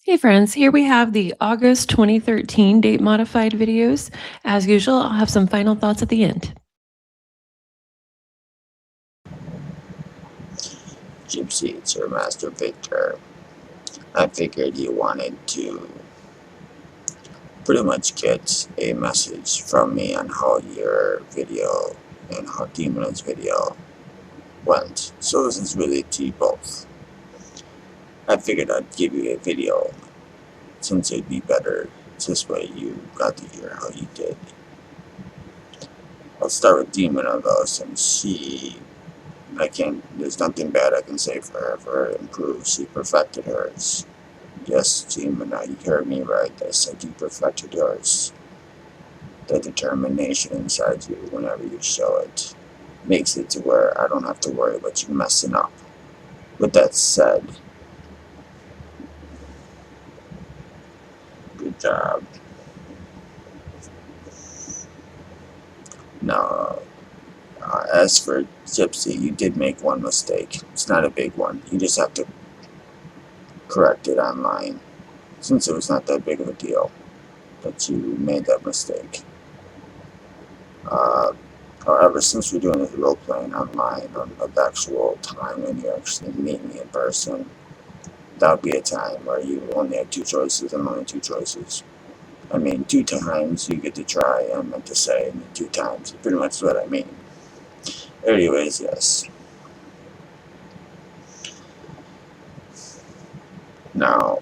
Hey friends, here we have the August 2013 date modified videos. As usual, I'll have some final thoughts at the end. Gypsy, it's your Master Victor. I figured you wanted to pretty much get a message from me on how your video and how Demon's video went. So this is really to you both. I figured I'd give you a video since it'd be better. This way you got to hear how you did. I'll start with Demona though, since there's nothing bad I can say for her. For her improved, she perfected hers. Yes, Demona, you heard me right. I said you perfected yours. The determination inside you, whenever you show it, makes it to where I don't have to worry about you messing up. With that said, good job. Now, as for Gypsy, you did make one mistake. It's not a big one. You just have to correct it online, since it was not that big of a deal that you made that mistake. Uh, However, since we're doing this role playing online on the actual time when you actually meet me in person, that would be a time where you only have two choices and only two choices. I mean, two times you get to try, I meant to say, and two times, pretty much what I mean. Anyways, yes. Now,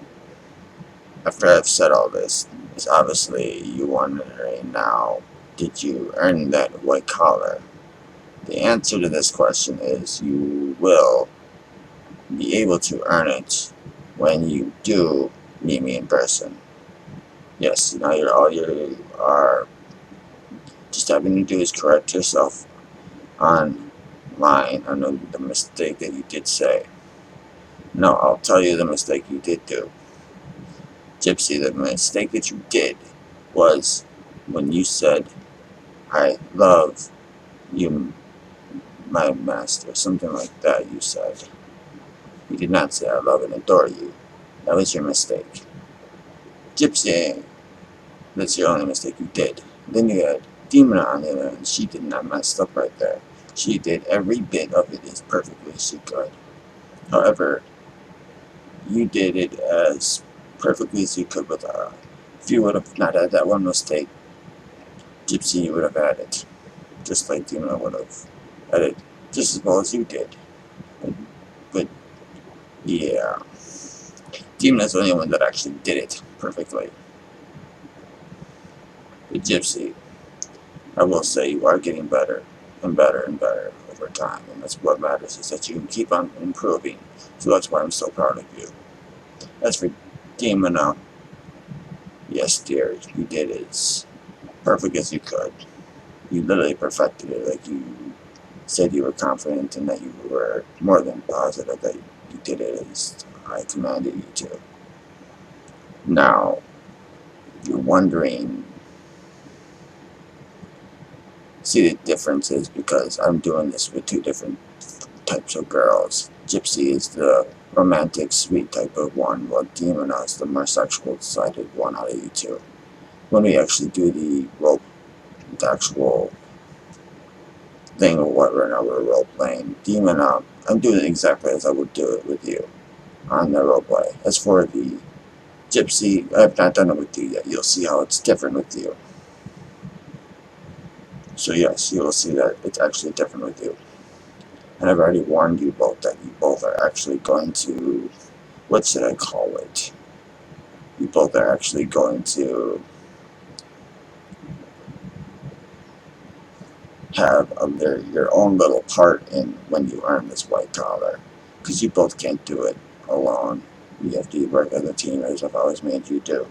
after I've said all this, is obviously you wondering now, did you earn that white collar? The answer to this question is you will be able to earn it when you do meet me in person. Yes, now all you are just having to do is correct yourself online on the mistake that you did say. No, I'll tell you the mistake you did do. Gypsy, the mistake that you did was when you said, I love you, my master, something like that you said. You did not say I love and adore you. That was your mistake. Gypsy, that's your only mistake you did. Then you had Demona on the other end. She did not mess up right there. She did every bit of it as perfectly as she could. However, you did it as perfectly as you could with her. If you would have not had that one mistake, Gypsy would have had it. Just like Demona would have had it just as well as you did. But yeah. Demona's the only one that actually did it perfectly. But Gypsy, I will say you are getting better and better and better over time, and that's what matters, is that you can keep on improving. So that's why I'm so proud of you. As for Demona, yes dear, you did it as perfect as you could. You literally perfected it, like you said you were confident and that you were more than positive that you did it as I commanded you to. Now, you're wondering, see the difference is because I'm doing this with two different types of girls. Gypsy is the romantic, sweet type of one, while Demona is the more sexual-sided one out of you two. When we actually do the actual thing of what we're role-playing, Demona, I'm doing it exactly as I would do it with you on the roleplay. As for the Gypsy, I've not done it with you yet. You'll see how it's different with you. So yes, you will see that it's actually different with you. And I've already warned you both that you both are actually going to, what should I call it? You both are actually going to have your own little part in when you earn this white collar. Because you both can't do it alone. You have to work as a team, as I've always made you do.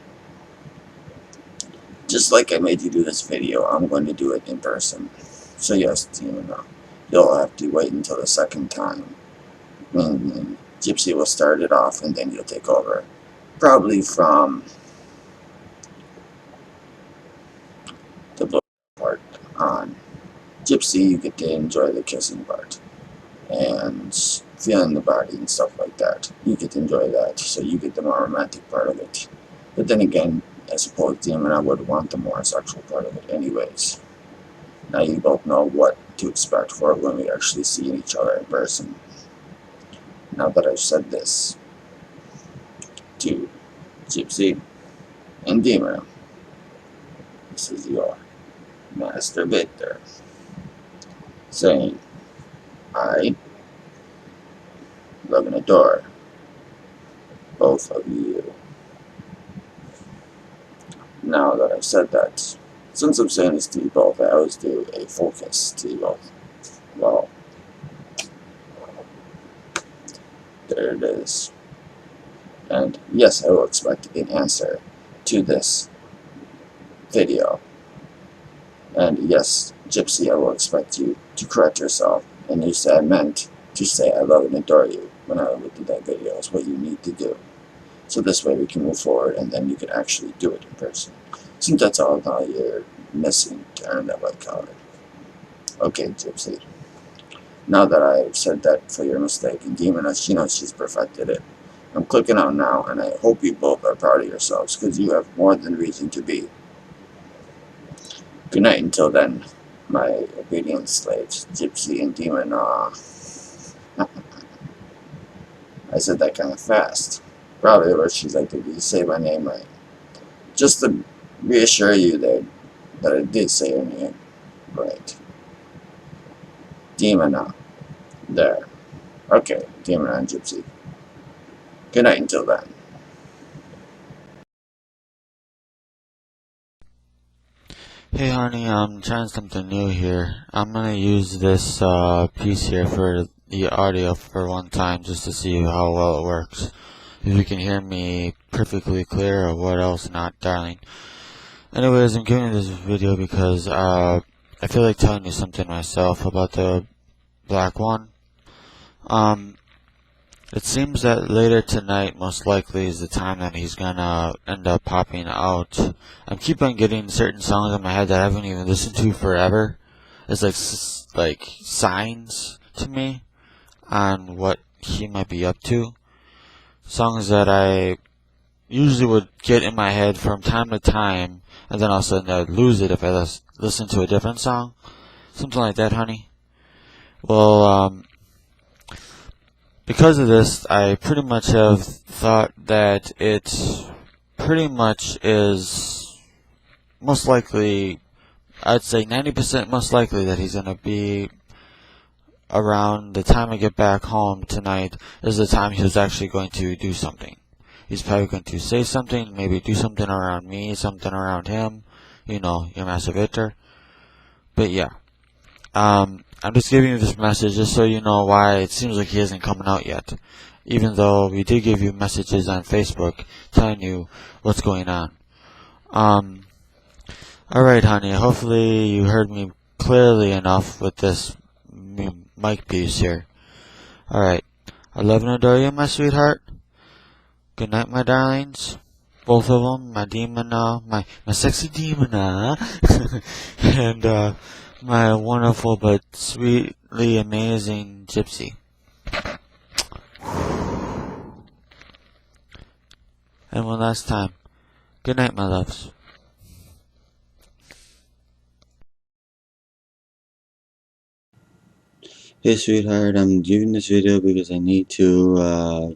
Just like I made you do this video, I'm going to do it in person. So yes, team, you'll have to wait until the second time. And Gypsy will start it off and then you'll take over. Probably from the book part on. Gypsy, you get to enjoy the kissing part. And feeling the body and stuff like that. You get to enjoy that, so you get the more romantic part of it. But then again, I suppose Demon and I would want the more sexual part of it anyways. Now you both know what to expect for when we actually see each other in person. Now that I've said this to Gypsy and Demon, this is your Master Victor saying, I love and adore both of you. Now that I've said that, since I'm saying this to you both, I always do a focus to you both. Well, there it is. And yes, I will expect an answer to this video. And yes, Gypsy, I will expect you to correct yourself. And you said I meant to say I love and adore you when I looked at that video. Is what you need to do. So this way we can move forward and then you can actually do it in person. Since that's all now you're missing to earn that white collar. Okay, Gypsy. Now that I've said that for your mistake, and Demon, she knows she's perfected it. I'm clicking out now, and I hope you both are proud of yourselves, because you have more than reason to be. Good night until then, my obedient slaves, Gypsy and Demon. I said that kind of fast. Probably where she's like, did you say my name right? Just to reassure you that I did say your name right. Demon, there. Okay, Demon and Gypsy. Good night until then. Hey honey, I'm trying something new here. I'm gonna use this piece here for the audio for one time just to see how well it works. If you can hear me perfectly clear or what else not, darling. Anyways, I'm giving you this video because I feel like telling you something myself about the black one. It seems that later tonight most likely is the time that he's gonna end up popping out. I keep on getting certain songs in my head that I haven't even listened to forever. It's like signs to me on what he might be up to. Songs that I usually would get in my head from time to time, and then all of a sudden I'd lose it if I listen to a different song. Something like that, honey. Well, because of this, I pretty much have thought that it pretty much is most likely, I'd say 90% most likely that he's going to be around the time I get back home tonight is the time he was actually going to do something. He's probably going to say something, maybe do something around me, something around him, you know, your Master Victor. But yeah. I'm just giving you this message just so you know why it seems like he isn't coming out yet. Even though we did give you messages on Facebook telling you what's going on. Alright honey, hopefully you heard me clearly enough with this mic piece here. Alright, I love and adore you, my sweetheart. Good night, my darlings. Both of them, my demon, my sexy demon, and, my wonderful but sweetly amazing Gypsy. And one last time, good night, my loves. Hey sweetheart, I'm doing this video because I need to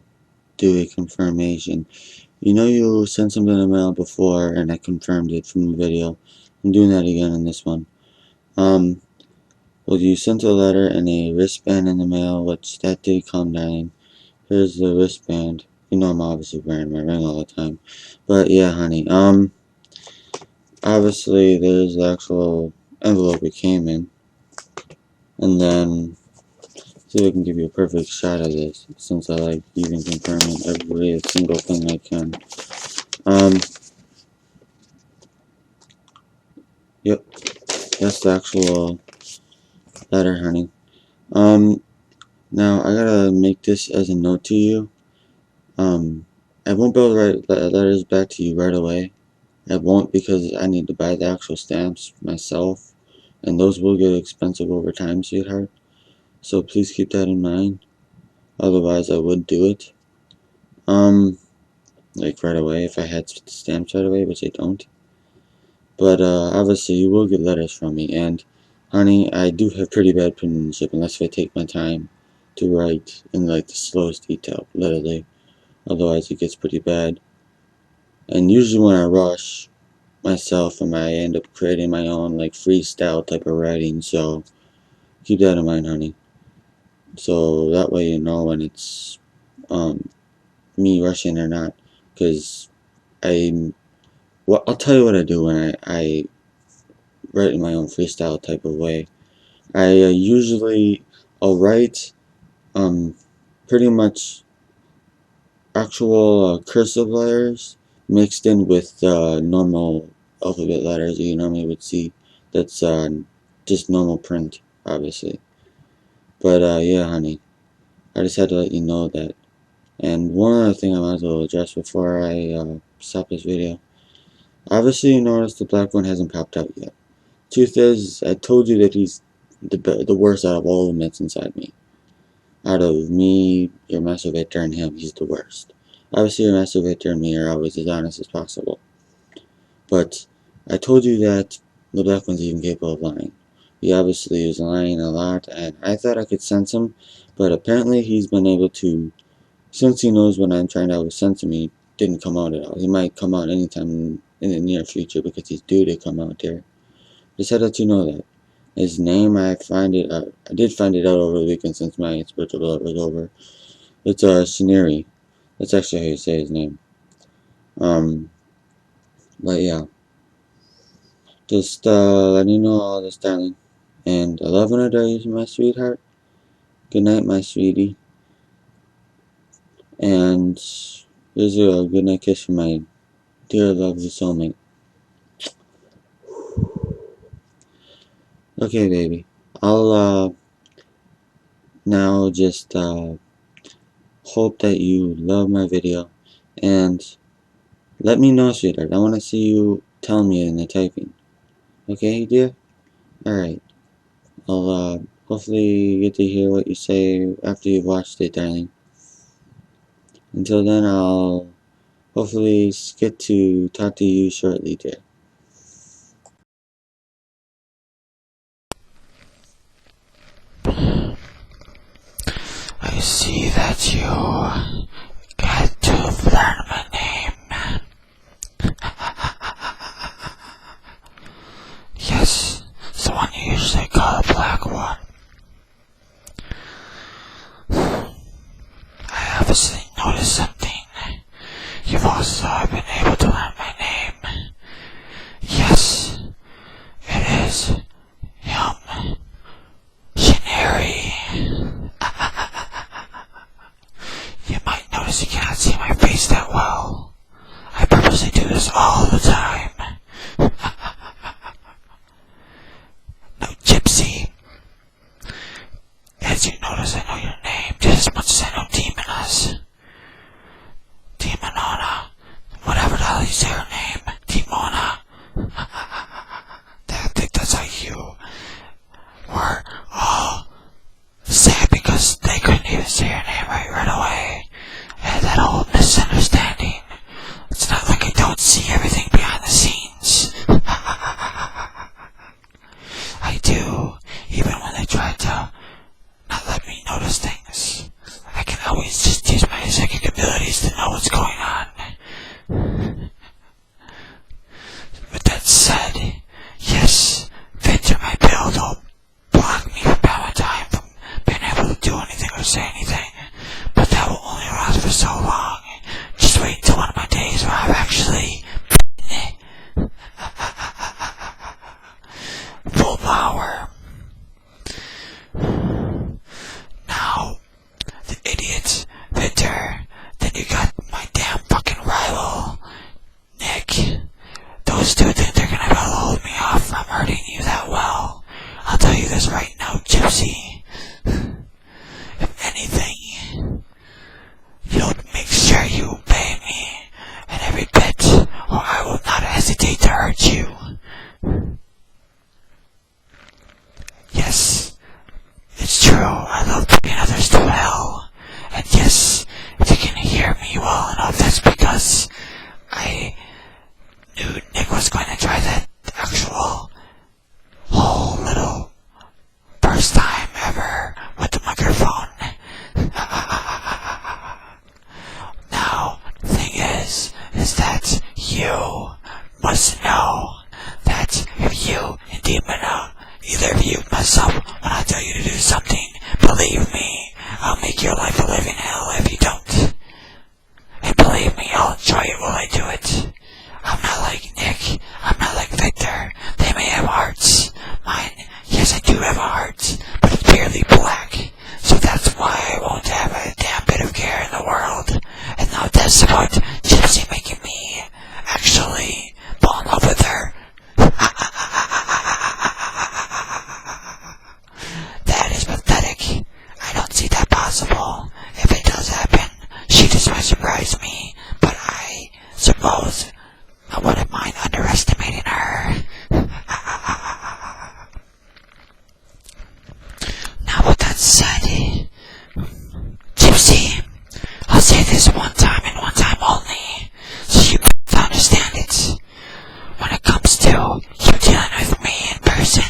do a confirmation. You know you sent something in the mail before and I confirmed it from the video. I'm doing that again in this one. Well, you sent a letter and a wristband in the mail, which that did come, darling. Here's the wristband. You know I'm obviously wearing my ring all the time. But yeah, honey, obviously there's the actual envelope it came in. And then, see if I can give you a perfect shot of this, since I like even confirming every single thing I can. Yep, that's the actual letter, honey. Now I gotta make this as a note to you. I won't be able to write letters back to you right away. I won't, because I need to buy the actual stamps myself, and those will get expensive over time, sweetheart. So please keep that in mind. Otherwise, I would do it. Like right away if I had stamps right away, which I don't. But obviously, you will get letters from me. And honey, I do have pretty bad penmanship unless I take my time to write in like the slowest detail, literally. Otherwise, it gets pretty bad. And usually when I rush myself, I end up creating my own like freestyle type of writing. So keep that in mind, honey. So that way you know when it's me rushing or not. Because I'll tell you what I do when I write in my own freestyle type of way. I'll write pretty much actual cursive letters mixed in with normal alphabet letters you normally would see. That's just normal print, obviously. But yeah, honey, I just had to let you know that. And one other thing I might as well address before I stop this video. Obviously, you notice the black one hasn't popped out yet. Truth is, I told you that he's the worst out of all the myths inside me. Out of me, your Master Victor, and him, he's the worst. Obviously, your Master Victor and me are always as honest as possible. But I told you that the black one's even capable of lying. He obviously is lying a lot, and I thought I could sense him, but apparently he's been able to, since he knows what I'm trying to sense him, he didn't come out at all. He might come out anytime in the near future because he's due to come out there. Just had to let you know that. His name, I did find it out over the weekend since my spiritual bullet was over. It's Shineere. That's actually how you say his name. But yeah. Just letting you know all this, darling. And I love and adore you, my sweetheart. Good night, my sweetie. And here's a good night kiss from my dear lovely soulmate. Okay, baby. I'll now just hope that you love my video, and let me know, sweetheart. I want to see you tell me it in the typing. Okay, dear? Alright. I'll hopefully get to hear what you say after you've watched it, darling. Until then, I'll hopefully get to talk to you shortly, dear. I see that you got to learn my name. Yes, it's the one you usually call the black one. I obviously noticed something. You've also been able to learn my name. Yes, it is him. Shineere. You might notice you cannot see my face that well. I purposely do this all the time. No, Gypsy. As you notice, I know your name just as much as I know Demoness. Demonona. Whatever the hell you say her name. Demona. I think that's how you were all sad because they couldn't even say your name right away. I had that whole misunderstanding. It's not like I don't see everything behind the scenes. I do, even when they try to not let me notice things. I can always just use my psychic abilities to know what's going on. With that said, yes, Victor might be able to block me from my time from being able to do anything or say anything, but that will only last for so long. Just wait until one of my days where I've actually full power. Now, the idiot Victor, then you got my damn fucking rival, Nick. Those two think they're gonna be able to hold me off from hurting you that well. I'll tell you this right now, Gypsy. If anything, you'll make sure you obey me in every bit, or I will not hesitate to hurt you. Yes, it's true, I love putting others to hell, was going to try the actual whole little first time ever with the microphone. Now, the thing is that you must know that if you and Demona, either of you mess up when I tell you to do something, believe me, I'll make your life a living hell if you don't. And believe me, I'll enjoy it while I do it. I'm not like Nick. I'm not like Victor. They may have hearts. Mine, yes, I do have a heart, but it's barely black. So that's why I won't have a damn bit of care in the world. And now that's about Gypsy making me actually fall in love with her. That is pathetic. I don't see that possible. If it does happen, she just might surprise me, but I suppose I wouldn't mind underestimating her. Now with that said, Gypsy, I'll say this one time and one time only, so you both understand it. When it comes to you dealing with me in person,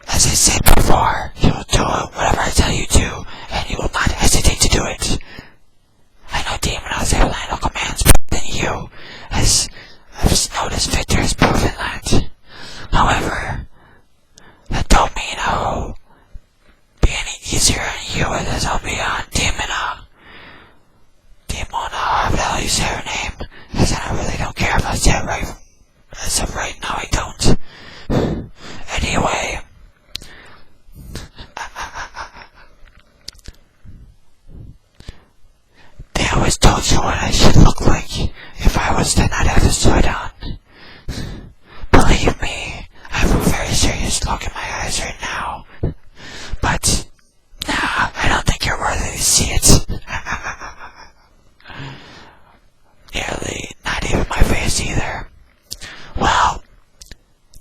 as I said before, you will do whatever I tell you to, and you will not hesitate to do it. I know Demon has able to handle commands better than you, as I've noticed Victor has proven that. However, that don't mean I'll be any easier on you as I'll be on Demona. Demona, however the hell you say her name, as I really don't care if I say it right. As of right now, I don't. Anyway, they always told you what I should look like if I was to not have the sweat on. Believe me, I have a very serious look in my eyes right now. But, nah, I don't think you're worthy to see it. Nearly, not even my face either. Well,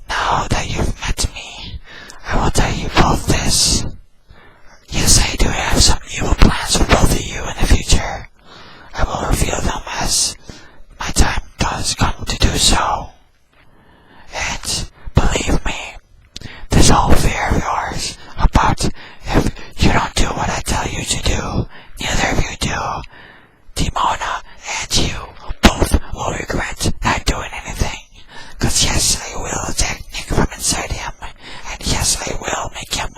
now that you've met me, I will tell you both this. Yes, I do have some evil plans for both of you in the future. I will reveal them as my time does come to do so. And believe me, this whole fear of yours about if you don't do what I tell you to do, neither of you do, Demona and you both will regret not doing anything. Cause yes, I will attack Nick from inside him, and yes, I will make him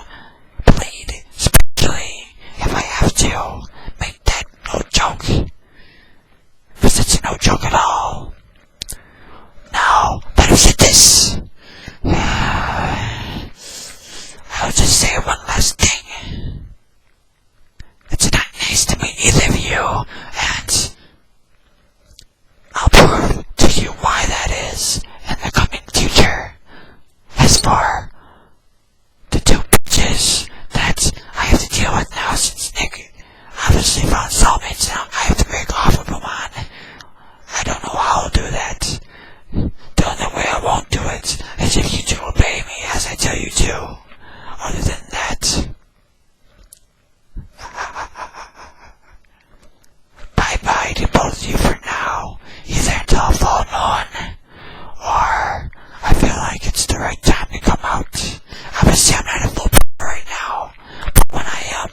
bleed, especially if I have to make that no joke. Because it's no joke at all. Now, that I've said this, I'll just say one last thing. It's not nice to meet either of you, and I'll prove to you why that is in the coming future. As for the two bitches that I have to deal with now, since Nick obviously found soulmates now, I have to break off of them on. I don't know how I'll do that. The only way I won't do it is if you two obey me as I tell you to. Other than that, bye-bye to both of you for now, either until full moon, or I feel like it's the right time to come out. Obviously, I'm not a full right now, but when I am,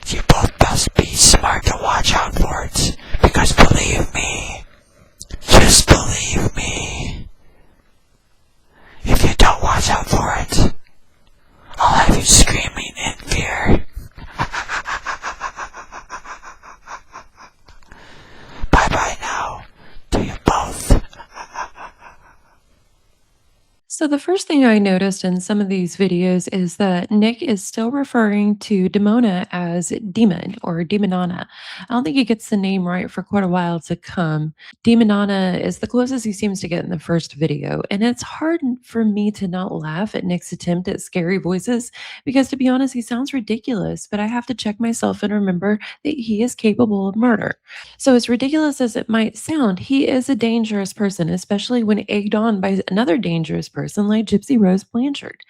you both must be smart to watch out for it, because believe me, just believe me, if you don't watch out for it, I'll have you screaming in fear. Bye-bye now to you both. So the first thing I noticed in some of these videos is that Nick is still referring to Demona as Demon or Demonana. I don't think he gets the name right for quite a while to come. Demonana is the closest he seems to get in the first video, and it's hard for me to not laugh at Nick's attempt at scary voices because, to be honest, he sounds ridiculous, but I have to check myself and remember that he is capable of murder. So as ridiculous as it might sound, he is a dangerous person, especially when egged on by another dangerous person person like Gypsy Rose Blanchard.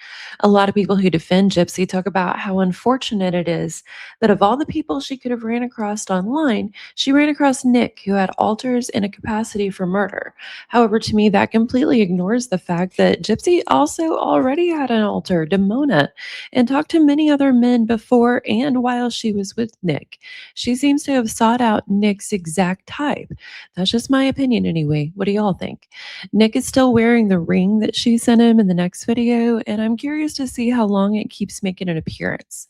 A lot of people who defend Gypsy talk about how unfortunate it is that of all the people she could have ran across online, she ran across Nick, who had alters and a capacity for murder. However, to me, that completely ignores the fact that Gypsy also already had an alter, Demona, and talked to many other men before and while she was with Nick. She seems to have sought out Nick's exact type. That's just my opinion anyway. What do y'all think? Nick is still wearing the ring that she sent him in the next video, and I'm curious to see how long it keeps making an appearance.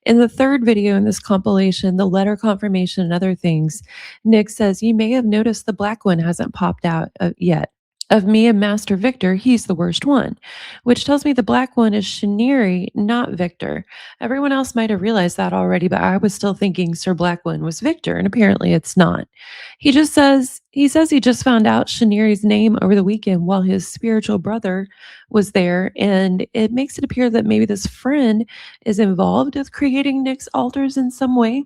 In the third video in this compilation, the letter confirmation and other things, Nick says, "You may have noticed the black one hasn't popped out yet. Of me and Master Victor, he's the worst one," which tells me the black one is Shineere, not Victor. Everyone else might have realized that already, but I was still thinking Sir Black One was Victor, and apparently it's not. He says he just found out Shineere's name over the weekend while his spiritual brother was there, and it makes it appear that maybe this friend is involved with creating Nick's altars in some way.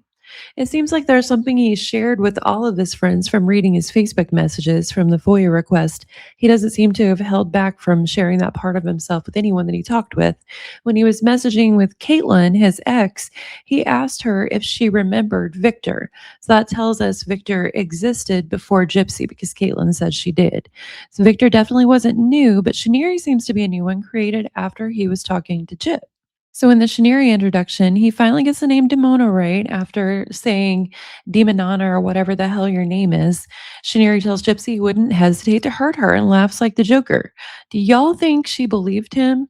It seems like there's something he shared with all of his friends from reading his Facebook messages from the FOIA request. He doesn't seem to have held back from sharing that part of himself with anyone that he talked with. When he was messaging with Caitlin, his ex, he asked her if she remembered Victor. So that tells us Victor existed before Gypsy because Caitlin said she did. So Victor definitely wasn't new, but Shineere seems to be a new one created after he was talking to Gyp. So in the Shineere introduction, he finally gets the name Demona right after saying Demonana or whatever the hell your name is. Shineere tells Gypsy he wouldn't hesitate to hurt her and laughs like the Joker. Do y'all think she believed him?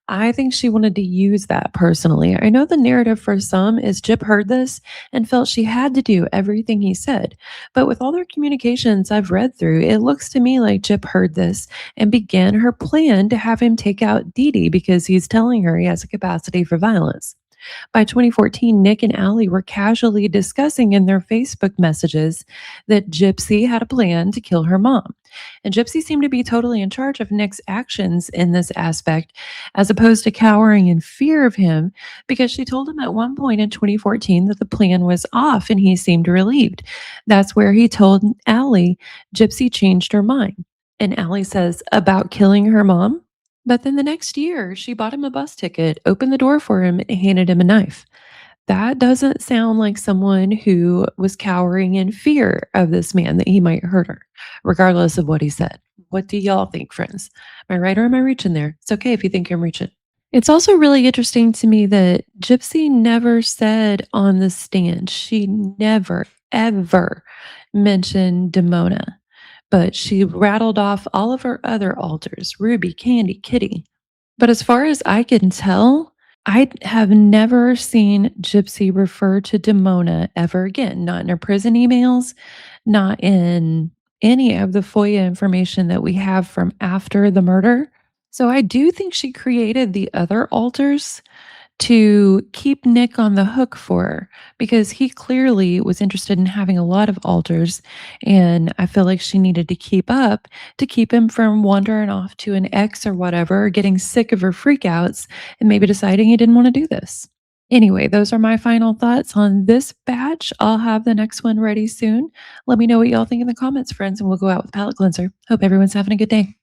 I think she wanted to use that personally. I know the narrative for some is Gyp heard this and felt she had to do everything he said. But with all their communications I've read through, it looks to me like Gyp heard this and began her plan to have him take out Dee Dee because he's telling her he has a capacity for violence. By 2014, Nick and Allie were casually discussing in their Facebook messages that Gypsy had a plan to kill her mom. And Gypsy seemed to be totally in charge of Nick's actions in this aspect, as opposed to cowering in fear of him, because she told him at one point in 2014 that the plan was off and he seemed relieved. That's where he told Allie Gypsy changed her mind. And Allie says, about killing her mom? But then the next year, she bought him a bus ticket, opened the door for him, and handed him a knife. That doesn't sound like someone who was cowering in fear of this man that he might hurt her, regardless of what he said. What do y'all think, friends? Am I right or am I reaching there? It's okay if you think I'm reaching. It's also really interesting to me that Gypsy never said on the stand, she never, ever mentioned Demona, but she rattled off all of her other alters, Ruby, Candy, Kitty. But as far as I can tell, I have never seen Gypsy refer to Demona ever again, not in her prison emails, not in any of the FOIA information that we have from after the murder. So I do think she created the other alters to keep Nick on the hook for her because he clearly was interested in having a lot of alters. And I feel like she needed to keep up to keep him from wandering off to an ex or whatever, getting sick of her freakouts and maybe deciding he didn't want to do this. Anyway, those are my final thoughts on this batch. I'll have the next one ready soon. Let me know what y'all think in the comments, friends, and we'll go out with palate cleanser. Hope everyone's having a good day.